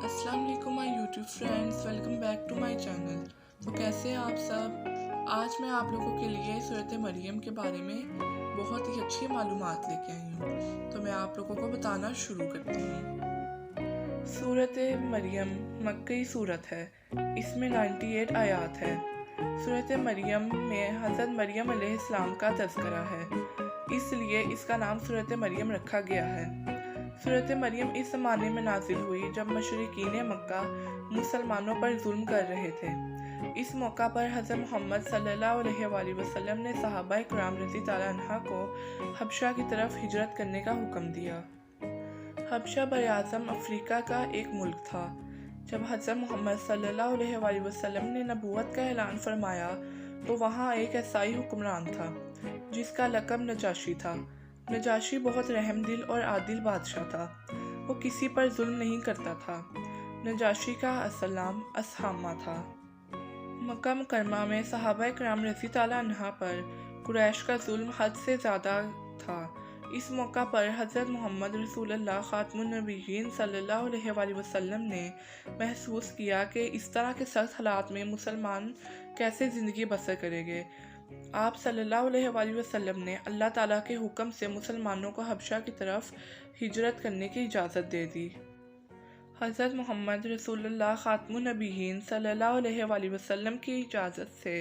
अस्सलाम वालेकुम my YouTube friends, welcome back to my channel. तो कैसे हैं आप सब। आज मैं आप लोगों के लिए सूरत मरियम के बारे में बहुत ही अच्छी मालूमात लेके आई हूँ। तो मैं आप लोगों को बताना शुरू करती हूँ। सूरत मरियम मक्की सूरत है। इसमें 98 आयात है। सूरत मरियम में हज़रत मरियम अलैहिस्सलाम का तज़किरा है, इसलिए इसका नाम सूरत मरियम रखा गया है। सूरत मरियम इस ज़माने में नाजिल हुई जब मुशरिकीन मक्का मुसलमानों पर जुल्म कर रहे थे। इस मौका पर हज़रत मोहम्मद सल्लल्लाहु अलैहि वसल्लम ने सहाबा किराम रज़ी ताला अन्हा को हबशा की तरफ हिजरत करने का हुक्म दिया। हबशा बर-ए-आज़म अफ्रीका का एक मुल्क था। जब हज़रत मोहम्मद सल्लल्लाहु अलैहि वसल्लम ने नबूवत का ऐलान फरमाया तो वहाँ एक ईसाई हुक्मरान था जिसका लक़ब नजाशी था। नजाशी बहुत रहमदिल और आदिल बादशाह था। वो किसी पर जुल्म नहीं करता था। नजाशी का असल नाम असहामा था। मक्का मुकरमा में सहाबा किराम रज़ी ताला अन्हा पर कुरैश का जुल्म हद से ज़्यादा था। इस मौका पर हज़रत मोहम्मद रसूलुल्लाह खातमुन नबीयीन सल्लल्लाहु अलैहि वसल्लम ने महसूस किया कि इस तरह के सख्त हालात में मुसलमान कैसे ज़िंदगी बसर करेंगे। आप सल्लल्लाहु अलैहि वसल्लम ने अल्लाह ताला के हुक्म से मुसलमानों को हबशा की तरफ हिजरत करने की इजाज़त दे दी। हज़रत मोहम्मद रसूलुल्लाह खातमुन नबीयीन सल्लल्लाहु अलैहि वसल्लम की इजाज़त से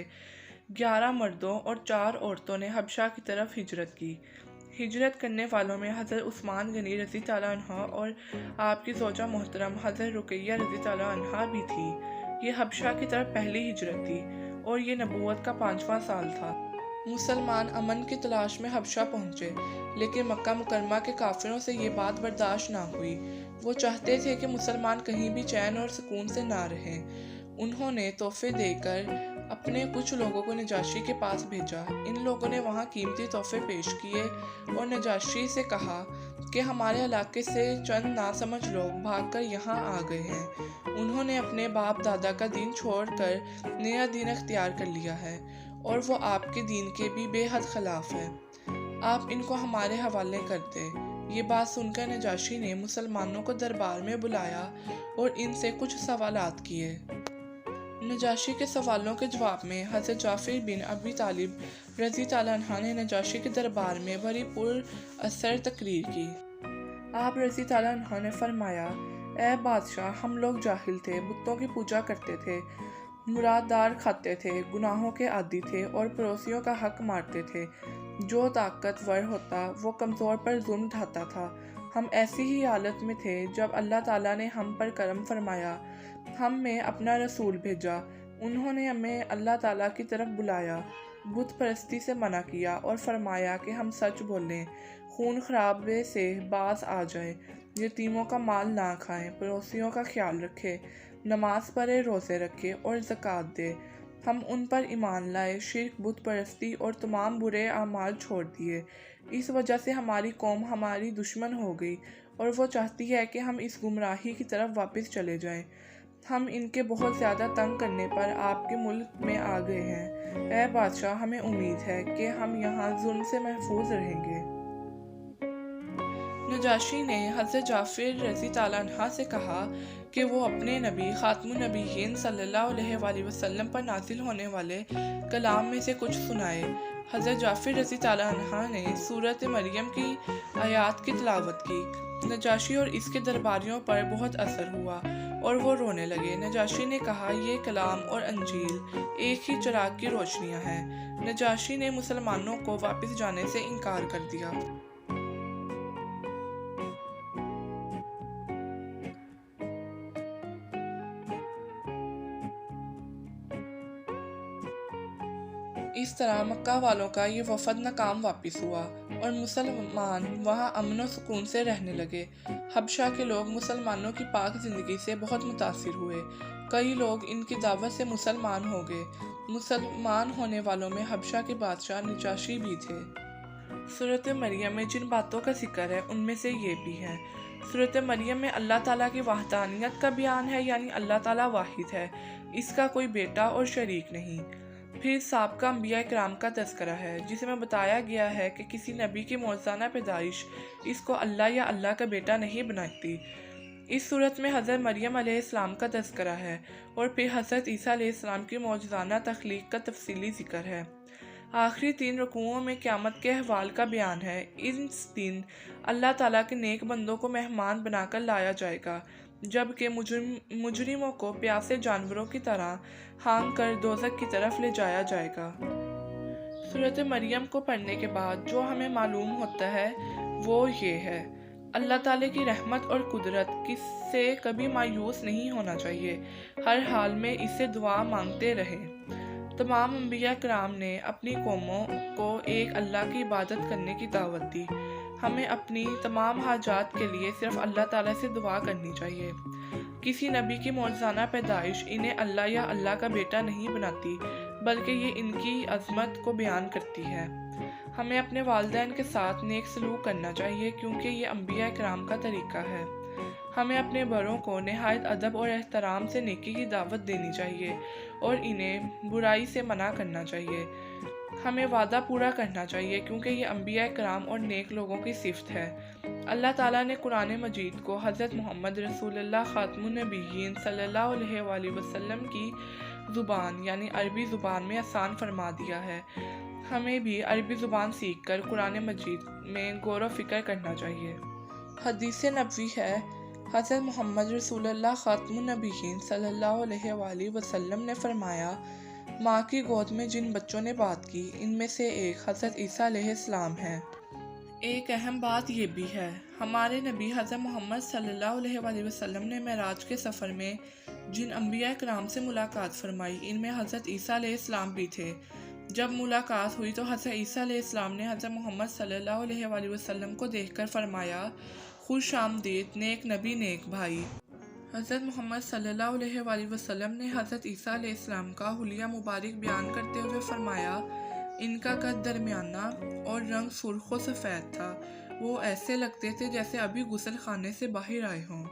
11 मर्दों और 4 औरतों ने हबशा की तरफ हिजरत की। हिजरत करने वालों में हज़रत उस्मान गनी रज़ी ताला अन्हा और आपकी ज़ौजा मोहतरम हज़रत रुकैया रज़ी ताला अन्हा भी थी। ये हबशा की तरफ पहली हिजरत थी और ये नबूवत का 5वां साल था। मुसलमान अमन की तलाश में हबशा पहुँचे, लेकिन मक्का मुकरमा के काफिरों से ये बात बर्दाश्त ना हुई। वो चाहते थे कि मुसलमान कहीं भी चैन और सुकून से ना रहें। उन्होंने तोहफे देकर अपने कुछ लोगों को नजाशी के पास भेजा। इन लोगों ने वहाँ कीमती तोहफे पेश किए और नजाशी से कहा कि हमारे इलाके से चंद नासमझ लोग भागकर यहाँ आ गए हैं। उन्होंने अपने बाप दादा का दीन छोड़कर नया दीन अख्तियार कर लिया है और वो आपके दीन के भी बेहद खिलाफ है। आप इनको हमारे हवाले कर दें। ये बात सुनकर नजाशी ने मुसलमानों को दरबार में बुलाया और इनसे कुछ सवालात किए। नजाशी के सवालों के जवाब में हज़रत जाफ़िर बिन अबी तालिब रज़ी ताला अन्हा ने नजाशी के दरबार में बड़ी पुर असर तकरीर की। आप रज़ी ताला अन्हा ने फरमाया, ए बादशाह, हम लोग जाहिल थे, बुतों की पूजा करते थे, मुरादार खाते थे, गुनाहों के आदी थे और पड़ोसियों का हक मारते थे। जो ताकतवर होता वो कमज़ोर पर जुल्म ढाता था। हम ऐसी ही हालत में थे जब अल्लाह ताला ने हम पर करम फरमाया, हम में अपना रसूल भेजा। उन्होंने हमें अल्लाह ताला की तरफ बुलाया, बुत परस्ती से मना किया और फरमाया कि हम सच बोलें, खून खराबे से बाज आ जाएं, यतीमों का माल ना खाएं, पड़ोसियों का ख्याल रखें, नमाज पढ़े, रोज़े रखे और ज़कात दे। हम उन पर ईमान लाए, शिर्क, बुत परस्ती और तमाम बुरे आमाल छोड़ दिए। इस वजह से हमारी कौम हमारी दुश्मन हो गई और वो चाहती है कि हम इस गुमराही की तरफ वापस चले जाएं। हम इनके बहुत ज़्यादा तंग करने पर आपके मुल्क में आ गए हैं। ऐ बादशाह, हमें उम्मीद है कि हम यहाँ जुल्म से महफूज रहेंगे। नजाशी ने हज़रत जाफ़िर रज़ी ताला अन्हा से कहा कि वो अपने नबी खातमुन नबीयीन सल्लल्लाहु अलैहि वसल्लम पर नाजिल होने वाले कलाम में से कुछ सुनाए। हज़रत जाफ़िर रज़ी ताला अन्हा ने सूरत मरियम की आयात की तिलावत की। नजाशी और इसके दरबारियों पर बहुत असर हुआ और वो रोने लगे। नजाशी ने कहा, ये कलाम और अंजील एक ही चिराग की रोशनियाँ हैं। नजाशी ने मुसलमानों को वापस जाने से इनकार कर दिया। इस तरह मक्का वालों का ये वफद नाकाम वापस हुआ और मुसलमान वहाँ अमन और सुकून से रहने लगे। हबशा के लोग मुसलमानों की पाक ज़िंदगी से बहुत मुतासिर हुए। कई लोग इनकी दावत से मुसलमान हो गए। मुसलमान होने वालों में हबशा के बादशाह नजाशी भी थे। सूरत मरियम में जिन बातों का जिक्र है उनमें से ये भी हैं। सूरत मरियम में अल्लाह ताला की वहदानियत का बयान है, यानी अल्लाह ताला वाहिद है, इसका कोई बेटा और शरीक नहीं। फिर साबका अंबिया इकराम का तज़किरा है जिसमें बताया गया है कि किसी नबी की मौजूदा पैदाइश इसको अल्लाह या अल्लाह का बेटा नहीं बनाती। اس صورت میں حضرت مریم علیہ السلام کا تذکرہ ہے اور پھر حضرت عیسیٰ علیہ السلام کی معجزانہ تخلیق کا تفصیلی ذکر ہے۔ آخری 3 رکوعوں میں قیامت کے احوال کا بیان ہے۔ اس دن اللہ تعالیٰ کے نیک بندوں کو مہمان بنا کر لایا جائے گا، جبکہ مجرموں کو پیاسے جانوروں کی طرح ہانک کر دوزخ کی طرف لے جایا جائے گا۔ سورۃ مریم کو پڑھنے کے بعد جو ہمیں معلوم ہوتا ہے وہ یہ ہے: اللہ تعالیٰ کی رحمت اور قدرت سے کبھی مایوس نہیں ہونا چاہیے، ہر حال میں اس سے دعا مانگتے رہیں۔ تمام انبیاء کرام نے اپنی قوموں کو ایک اللہ کی عبادت کرنے کی دعوت دی۔ ہمیں اپنی تمام حاجات کے لیے صرف اللہ تعالیٰ سے دعا کرنی چاہیے۔ کسی نبی کی معجزانہ پیدائش انہیں اللہ یا اللہ کا بیٹا نہیں بناتی، بلکہ یہ ان کی عظمت کو بیان کرتی ہے۔ ہمیں اپنے والدین کے ساتھ نیک سلوک کرنا چاہیے، کیونکہ یہ انبیاء کرام کا طریقہ ہے۔ ہمیں اپنے بڑوں کو نہایت ادب اور احترام سے نیکی کی دعوت دینی چاہیے اور انہیں برائی سے منع کرنا چاہیے۔ ہمیں وعدہ پورا کرنا چاہیے، کیونکہ یہ انبیاء کرام اور نیک لوگوں کی صفت ہے۔ اللہ تعالیٰ نے قرآن مجید کو حضرت محمد رسول اللہ خاتم النبیین صلی اللہ علیہ وآلہ وسلم کی زبان یعنی عربی زبان میں آسان فرما دیا ہے۔ ہمیں بھی عربی زبان سیکھ کر قرآن مجید میں غور و فکر کرنا چاہیے۔ حدیث نبوی ہے، حضرت محمد رسول اللہ خاتم النبیین صلی اللہ علیہ وآلہ وسلم نے فرمایا، ماں کی گود میں جن بچوں نے بات کی، ان میں سے ایک حضرت عیسیٰ علیہ السلام ہے۔ ایک اہم بات یہ بھی ہے، ہمارے نبی حضرت محمد صلی اللہ علیہ وآلہ وسلم نے معراج کے سفر میں جن انبیاء کرام سے ملاقات فرمائی، ان میں حضرت عیسیٰ علیہ السلام بھی تھے۔ جب ملاقات ہوئی تو حضرت عیسیٰ علیہ السلام نے حضرت محمد صلی اللہ علیہ وآلہ وسلم کو دیکھ کر فرمایا، خوش آمدید نیک نبی نیک بھائی۔ حضرت محمد صلی اللہ علیہ وآلہ وسلم نے حضرت عیسیٰ علیہ السلام کا حلیہ مبارک بیان کرتے ہوئے فرمایا، ان کا قد درمیانہ اور رنگ سرخ و سفید تھا، وہ ایسے لگتے تھے جیسے ابھی غسل خانے سے باہر آئے ہوں۔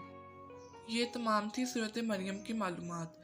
یہ تمام تھی سورۃ مریم کی معلومات۔